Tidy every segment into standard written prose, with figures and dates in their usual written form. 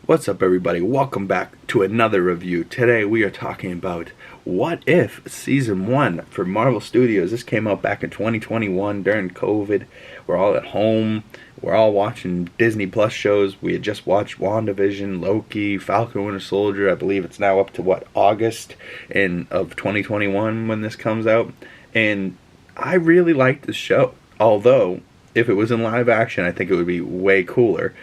What's up, everybody? Welcome back to another review. Today we are talking about What If Season 1 for Marvel Studios. This came out back in 2021 during COVID. We're all at home. We're all watching Disney Plus shows. We had just watched WandaVision, Loki, Falcon Winter Soldier. I believe it's now up to, August of 2021 when this comes out. And I really liked this show. Although, if it was in live action, I think it would be way cooler.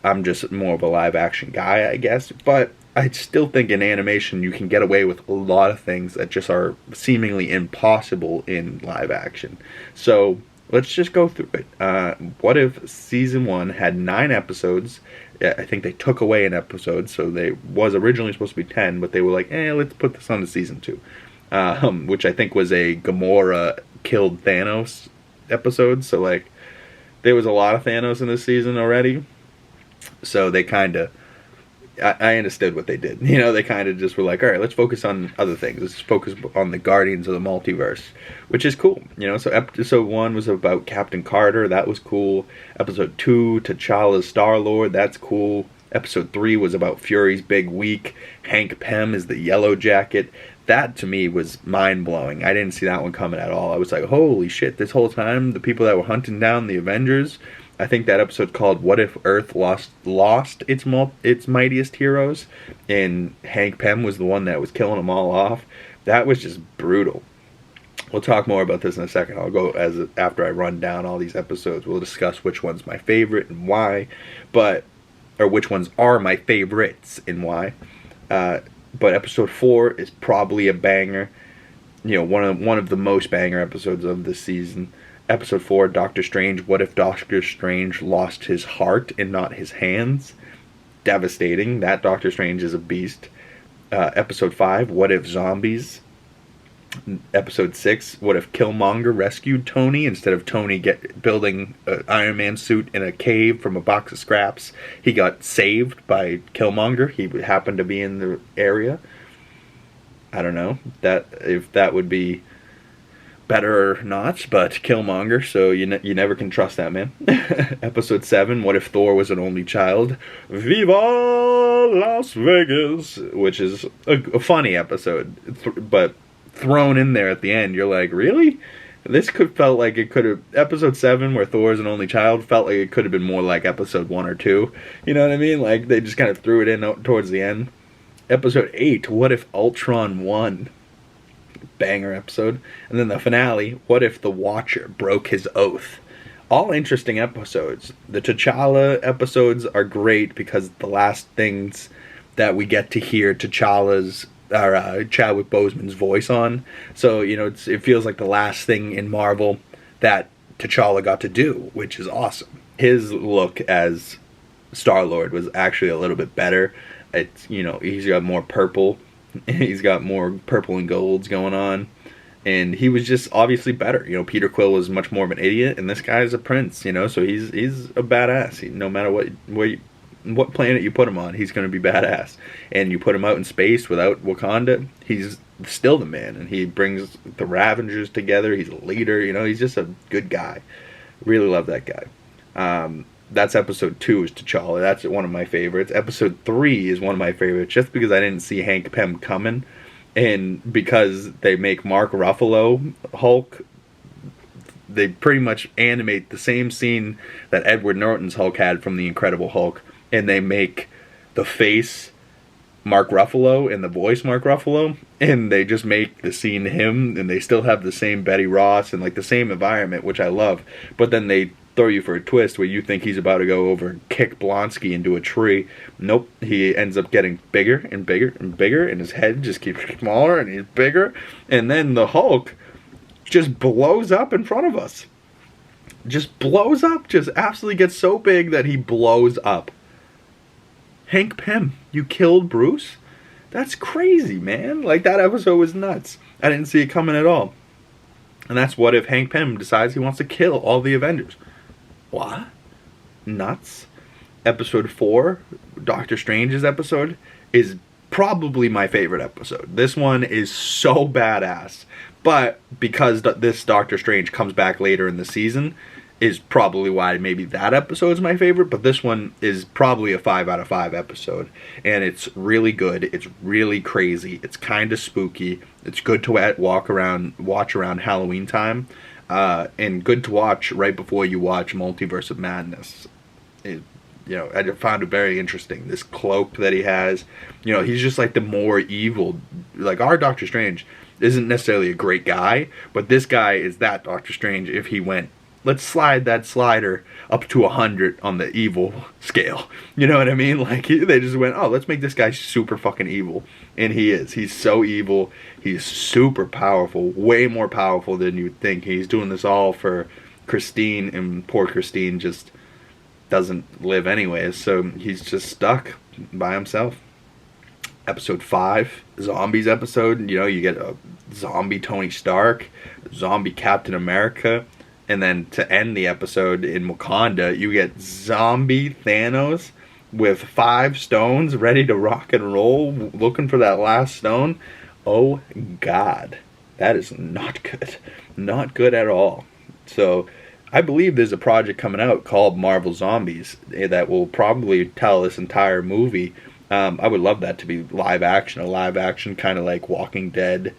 I'm just more of a live action guy, I guess. But I still think in animation you can get away with a lot of things that just are seemingly impossible in live action. So let's just go through it. What if Season 1 had 9 episodes? I think they took away an episode, so they was originally supposed to be 10, but they were like, let's put this on to Season 2. Which I think was a Gamora killed Thanos episode. So, there was a lot of Thanos in this season already. So they kind of, I understood what they did. They kind of just were like, all right, let's focus on other things. Let's focus on the Guardians of the Multiverse, which is cool. So episode 1 was about Captain Carter. That was cool. Episode 2, T'Challa's Star-Lord. That's cool. Episode 3 was about Fury's big week. Hank Pym is the Yellow Jacket. That, to me, was mind-blowing. I didn't see that one coming at all. I was like, holy shit, this whole time, the people that were hunting down the Avengers... I think that episode called "What If Earth Lost its Mightiest Heroes," and Hank Pym was the one that was killing them all off. That was just brutal. We'll talk more about this in a second. I'll go after I run down all these episodes. We'll discuss which one's my favorite and why, or which ones are my favorites and why. But episode 4 is probably a banger. One of the most banger episodes of this season. Episode 4, Doctor Strange. What if Doctor Strange lost his heart and not his hands? Devastating. That Doctor Strange is a beast. Episode 5, What if Zombies? Episode 6, What if Killmonger rescued Tony instead of Tony building an Iron Man suit in a cave from a box of scraps? He got saved by Killmonger. He happened to be in the area. I don't know if that would be better or not, but Killmonger, so you never can trust that man. Episode 7, What if Thor was an only child? Viva Las Vegas! Which is a funny episode, but thrown in there at the end, you're like, really? This felt like it could have... Episode 7, where Thor is an only child, felt like it could have been more like episode 1 or 2. You know what I mean? Like, they just kind of threw it in towards the end. Episode 8, What if Ultron won? Banger episode. And then the finale, What if the Watcher broke his oath? All interesting episodes. The T'Challa episodes are great because the last things that we get to hear T'Challa's Chadwick Boseman's voice on. So, it feels like the last thing in Marvel that T'Challa got to do, which is awesome. His look as Star-Lord was actually a little bit better. It's, he's got more purple. He's got more purple and golds going on. And he was just obviously better. Peter Quill was much more of an idiot, and this guy's a prince, so he's a badass. No matter what planet you put him on, he's going to be badass. And you put him out in space without Wakanda, he's still the man. And he brings the Ravengers together. He's a leader, he's just a good guy. Really love that guy. That's episode 2 is T'Challa. That's one of my favorites. Episode 3 is one of my favorites just because I didn't see Hank Pym coming. And because they make Mark Ruffalo Hulk, they pretty much animate the same scene that Edward Norton's Hulk had from The Incredible Hulk. And they make the face Mark Ruffalo and the voice Mark Ruffalo. And they just make the scene him. And they still have the same Betty Ross and the same environment, which I love. But then they throw you for a twist where you think he's about to go over and kick Blonsky into a tree. Nope, he ends up getting bigger and bigger and bigger, and his head just keeps smaller and he's bigger. And then the Hulk just blows up in front of us. Just blows up, just absolutely gets so big that he blows up. Hank Pym, you killed Bruce? That's crazy, man. That episode was nuts. I didn't see it coming at all. And that's what if Hank Pym decides he wants to kill all the Avengers. What? Nuts. Episode 4, Doctor Strange's episode, is probably my favorite episode. This one is so badass. But because this Doctor Strange comes back later in the season, is probably why maybe that episode is my favorite, but this one is probably a 5 out of 5 episode. And it's really good. It's really crazy. It's kind of spooky. It's good to watch around Halloween time. And good to watch right before you watch Multiverse of Madness. I found it very interesting. This cloak that he has, he's just like the more evil. Like, our Doctor Strange isn't necessarily a great guy, but this guy is that Doctor Strange if he went, let's slide that slider up to 100 on the evil scale. You know what I mean? Like, they just went, oh, let's make this guy super fucking evil. And he is. He's so evil. He's super powerful. Way more powerful than you'd think. He's doing this all for Christine, and poor Christine just doesn't live anyways. So he's just stuck by himself. Episode 5, Zombies episode. You get a zombie Tony Stark, zombie Captain America. And then to end the episode in Wakanda, you get zombie Thanos with 5 stones ready to rock and roll, looking for that last stone. Oh, God. That is not good. Not good at all. So, I believe there's a project coming out called Marvel Zombies that will probably tell this entire movie. I would love that to be live action. A live action kind of like Walking Dead,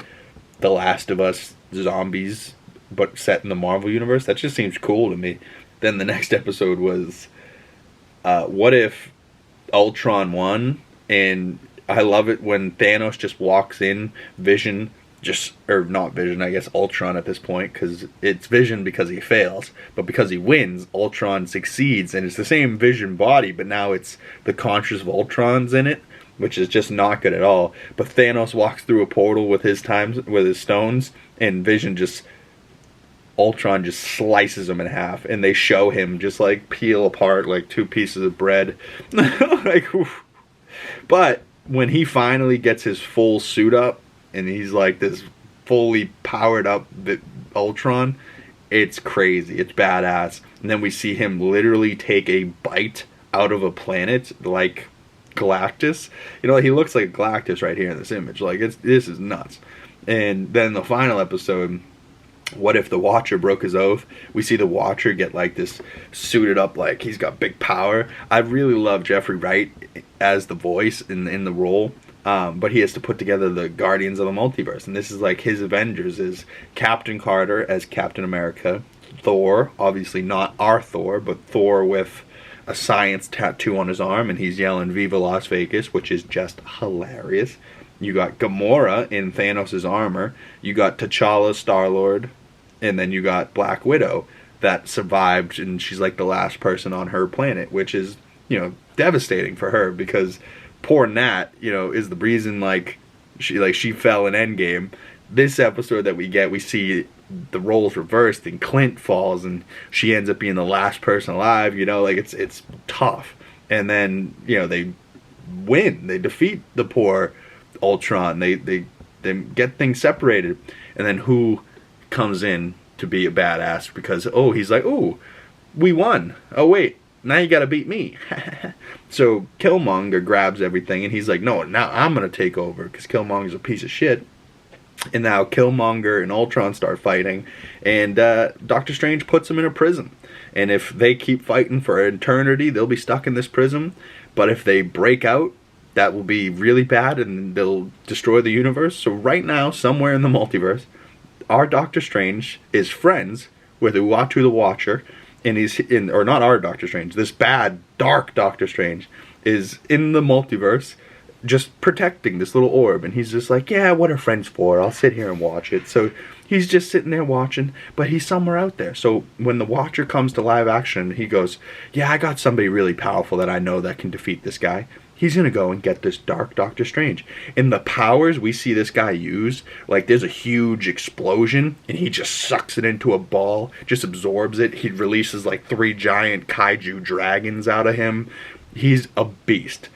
The Last of Us, zombies, but set in the Marvel universe. That just seems cool to me. Then the next episode was, what if Ultron won? And I love it when Thanos just walks in, Ultron at this point, because it's Vision because he fails, but because he wins, Ultron succeeds, and it's the same Vision body, but now it's the conscious of Ultron's in it, which is just not good at all. But Thanos walks through a portal with his stones, and Ultron just slices him in half, and they show him just like peel apart like 2 pieces of bread. Like, oof. But when he finally gets his full suit up, and he's like this fully powered up Ultron, it's crazy. It's badass. And then we see him literally take a bite out of a planet like Galactus. He looks like Galactus right here in this image. Like, this is nuts. And then the final episode, what if the Watcher broke his oath? We see the Watcher get like this suited up, like he's got big power. I really love Jeffrey Wright as the voice in the role. But he has to put together the Guardians of the Multiverse. And this is like his Avengers is Captain Carter as Captain America. Thor, obviously not our Thor, but Thor with a science tattoo on his arm. And he's yelling Viva Las Vegas, which is just hilarious. You got Gamora in Thanos' armor. You got T'Challa, Star-Lord. And then you got Black Widow that survived. And she's like the last person on her planet, which is, devastating for her because poor Nat, is the reason she fell in Endgame. This episode that we see the roles reversed, and Clint falls, and she ends up being the last person alive. It's tough. And then they win. They defeat the poor Ultron. They get things separated, and then who comes in to be a badass because he's like, oh, we won. Oh wait. Now you gotta beat me. So Killmonger grabs everything, and he's like, no, now I'm gonna take over, because Killmonger's a piece of shit. And now Killmonger and Ultron start fighting, and Doctor Strange puts them in a prison. And if they keep fighting for eternity, they'll be stuck in this prison. But if they break out, that will be really bad, and they'll destroy the universe. So right now, somewhere in the multiverse, our Doctor Strange is friends with Uatu the Watcher, and not our Doctor Strange, this bad, dark Doctor Strange is in the multiverse just protecting this little orb. And he's just like, yeah, what are friends for? I'll sit here and watch it. So he's just sitting there watching, but he's somewhere out there. So when the Watcher comes to live action, he goes, yeah, I got somebody really powerful that I know that can defeat this guy. He's going to go and get this dark Doctor Strange. And the powers we see this guy use, like there's a huge explosion, and he just sucks it into a ball, just absorbs it. He releases like 3 giant kaiju dragons out of him. He's a beast.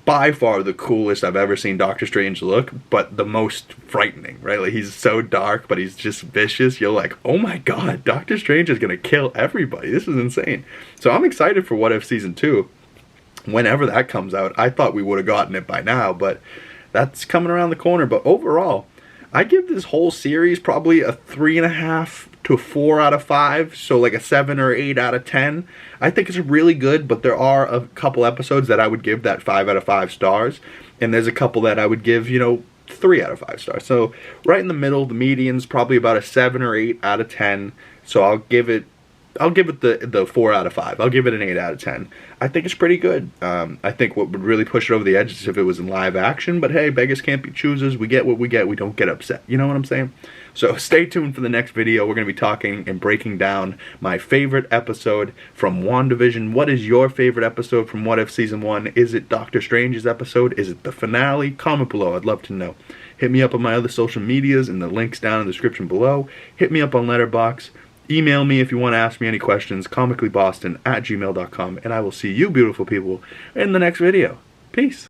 By far the coolest I've ever seen Doctor Strange look, but the most frightening, right? Like, he's so dark, but he's just vicious. You're like, oh my god, Doctor Strange is going to kill everybody. This is insane. So I'm excited for What If Season 2. Whenever that comes out. I thought we would have gotten it by now, but that's coming around the corner. But overall, I give this whole series probably a 3.5 to to a 4 out of 5, so like a 7 or 8 out of 10. I think it's really good, but there are a couple episodes that I would give that 5 out of 5 stars, and there's a couple that I would give, 3 out of 5 stars. So right in the middle, the median's probably about a 7 or 8 out of 10. So I'll give it the 4 out of 5. I'll give it an 8 out of 10. I think it's pretty good. I think what would really push it over the edge is if it was in live action, but hey, beggars can't be choosers. We get what we get. We don't get upset. You know what I'm saying? So stay tuned for the next video. We're going to be talking and breaking down my favorite episode from WandaVision. What is your favorite episode from What If Season 1? Is it Doctor Strange's episode? Is it the finale? Comment below. I'd love to know. Hit me up on my other social medias and the links down in the description below. Hit me up on Letterboxd. Email me if you want to ask me any questions, comicallyboston@gmail.com, and I will see you beautiful people in the next video. Peace.